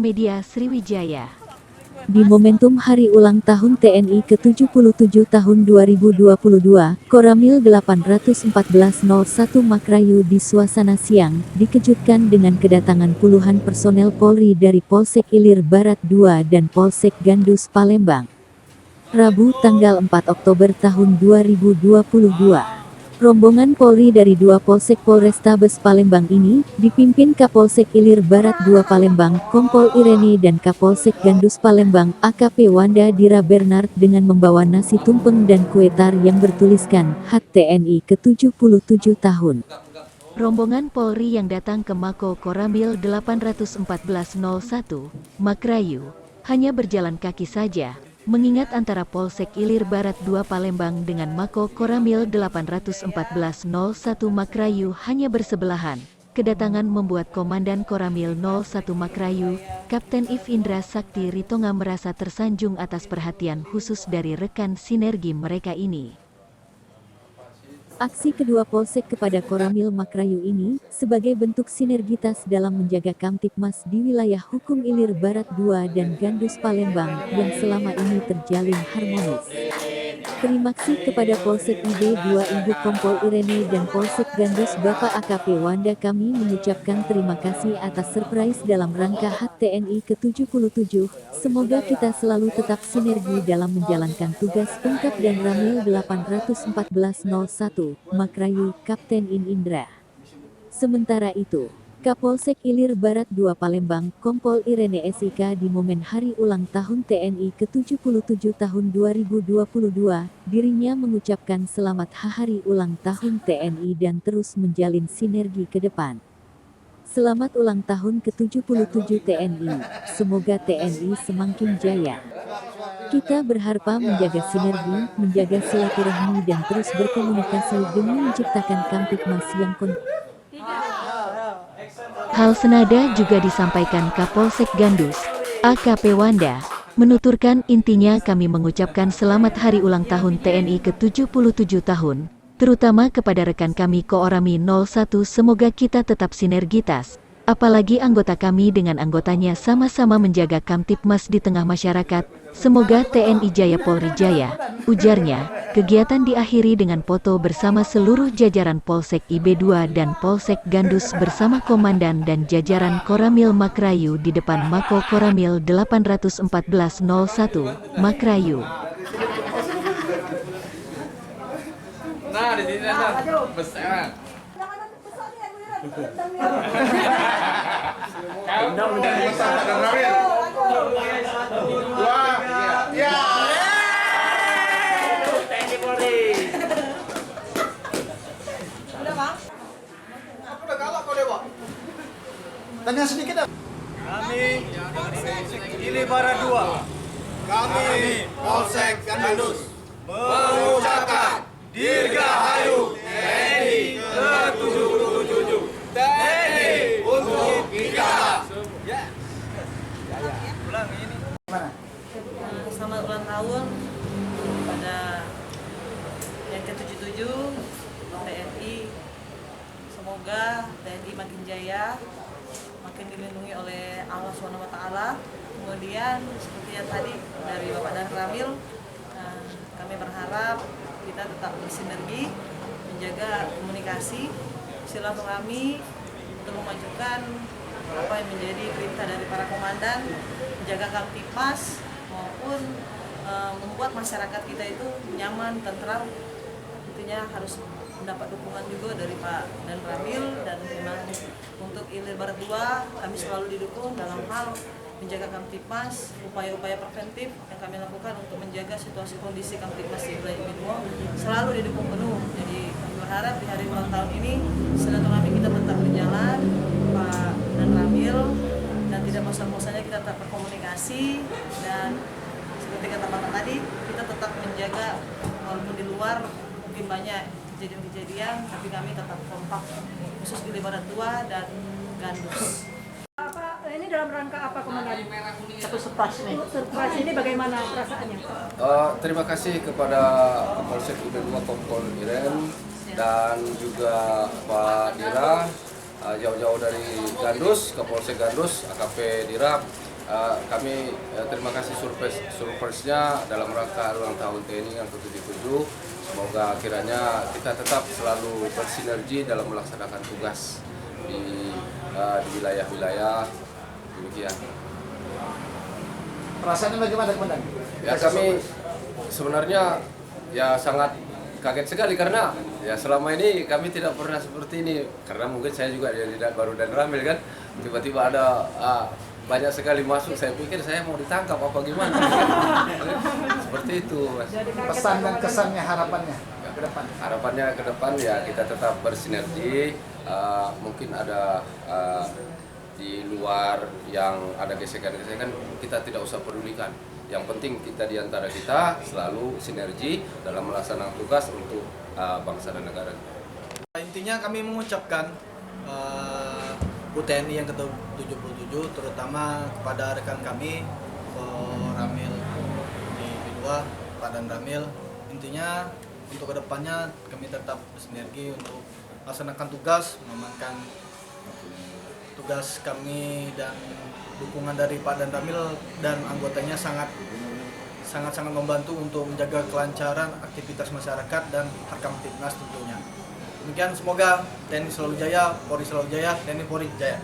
Media Sriwijaya. Di momentum Hari Ulang Tahun TNI ke-77 tahun 2022, Koramil 81401 Makrayu di suasana siang, dikejutkan dengan kedatangan puluhan personel Polri dari Polsek Ilir Barat II dan Polsek Gandus Palembang. Rabu tanggal 4 Oktober tahun 2022. Rombongan Polri dari dua Polsek Polrestabes Palembang ini, dipimpin Kapolsek Ilir Barat II Palembang, Kompol Irene dan Kapolsek Gandus Palembang, AKP Wanda Dira Bernard dengan membawa nasi tumpeng dan kue tar yang bertuliskan, HUT TNI ke-77 tahun. Rombongan Polri yang datang ke Mako Koramil 81401, Makrayu, hanya berjalan kaki saja, mengingat antara Polsek Ilir Barat II Palembang dengan Mako Koramil 81401 Makrayu hanya bersebelahan. Kedatangan membuat Komandan Koramil 01 Makrayu, Kapten If Indra Sakti Ritonga merasa tersanjung atas perhatian khusus dari rekan sinergi mereka ini. Aksi kedua Polsek kepada Koramil Makrayu ini, sebagai bentuk sinergitas dalam menjaga Kamtipmas di wilayah hukum Ilir Barat II dan Gandus Palembang, yang selama ini terjalin harmonis. Terima kasih kepada Polsek IB2 Ibu Kompol Irene dan Polsek Gandus Bapak AKP Wanda, kami mengucapkan terima kasih atas surprise dalam rangka HUT TNI ke-77, semoga kita selalu tetap sinergi dalam menjalankan tugas, ungkap dan Ramil 81401, Makrayu, Kapten Indra. Sementara itu, Kapolsek Ilir Barat II Palembang, Kompol Irene SIK di momen Hari Ulang Tahun TNI ke-77 tahun 2022, dirinya mengucapkan selamat Hari Ulang Tahun TNI dan terus menjalin sinergi ke depan. Selamat ulang tahun ke-77 TNI, semoga TNI semakin jaya. Kita berharap menjaga sinergi, menjaga silaturahmi dan terus berkomunikasi demi menciptakan Kamtipmas yang Hal senada juga disampaikan Kapolsek Gandus, AKP Wanda, menuturkan intinya kami mengucapkan selamat Hari Ulang Tahun TNI ke-77 tahun, terutama kepada rekan kami Koorami 01, semoga kita tetap sinergitas, apalagi anggota kami dengan anggotanya sama-sama menjaga Kamtipmas di tengah masyarakat, semoga TNI Jaya Polri Jaya, ujarnya. Kegiatan diakhiri dengan foto bersama seluruh jajaran Polsek IB2 dan Polsek Gandus bersama Komandan dan jajaran Koramil Makrayu di depan Mako Koramil 81401, Makrayu. Nah, di sini ada besar. Tanya sedikit. Kami Ilir Barat II, Kami Polsek Gandus mengucapkan Dirgahayu TNI ke-77. TNI untuk kita. Ulang ini. Selamat ulang tahun pada yang ke-77 TNI. Semoga TNI makin jaya, makin dilindungi oleh Allah SWT. Kemudian seperti yang tadi dari Bapak dan Ramil, kami berharap kita tetap bersinergi, menjaga komunikasi, silaturahmi untuk memajukan apa yang menjadi perintah dari para komandan, menjaga Kamtipmas maupun membuat masyarakat kita itu nyaman, tentram. Tentunya harus mendapat dukungan juga dari Pak dan Ramil, dan memang untuk Ilir Barat II kami selalu didukung dalam hal menjaga Kamtipmas, upaya-upaya preventif yang kami lakukan untuk menjaga situasi kondisi Kamtipmas di wilayah IB2 selalu didukung penuh. Jadi kami berharap di hari ulang tahun ini silaturahmi kita tetap berjalan, Pak dan Ramil, dan tidak bosan-bosannya kita tetap berkomunikasi, dan seperti kata Bapak tadi, kita tetap menjaga walaupun di luar mungkin banyak kejadian-kejadian, tapi kami tetap kompak, khusus di Barat II dan Gandus. Ini dalam rangka apa, Komandan? Satu surprise nih. Surprise ini bagaimana perasaannya? Terima kasih kepada Polsek IB2 Kompol Iren dan juga Pak Dira, jauh-jauh dari Gandus ke Polsek Gandus, AKP Dira. kami terima kasih surprise-nya dalam rangka ulang tahun TNI yang ke-77. Semoga kiranya kita tetap selalu bersinergi dalam melaksanakan tugas di wilayah-wilayah demikian. Perasaannya bagaimana, Komandan? Ya, kami sebenarnya ya sangat kaget sekali karena ya selama ini kami tidak pernah seperti ini, karena mungkin saya juga baru dan Ramil kan, tiba-tiba ada banyak sekali masuk, saya pikir saya mau ditangkap apa gimana. Seperti itu, Mas. Pesan dan kesannya, harapannya ke depan. Harapannya ke depan ya kita tetap bersinergi. Mungkin ada di luar yang ada gesekan-gesekan, kita tidak usah pedulikan. Yang penting kita di antara kita selalu sinergi dalam melaksanakan tugas untuk bangsa dan negara. Intinya kami mengucapkan TNI yang ke-77 terutama kepada rekan kami Ramil di B2, Pak Dan Ramil. Intinya untuk kedepannya kami tetap bersinergi untuk melaksanakan tugas, mengamankan tugas kami, dan dukungan dari Pak Dan Ramil dan anggotanya sangat membantu untuk menjaga kelancaran aktivitas masyarakat dan Harkamtibnas tentunya. Demikian, semoga TNI selalu jaya, Polri selalu jaya, TNI Polri jaya.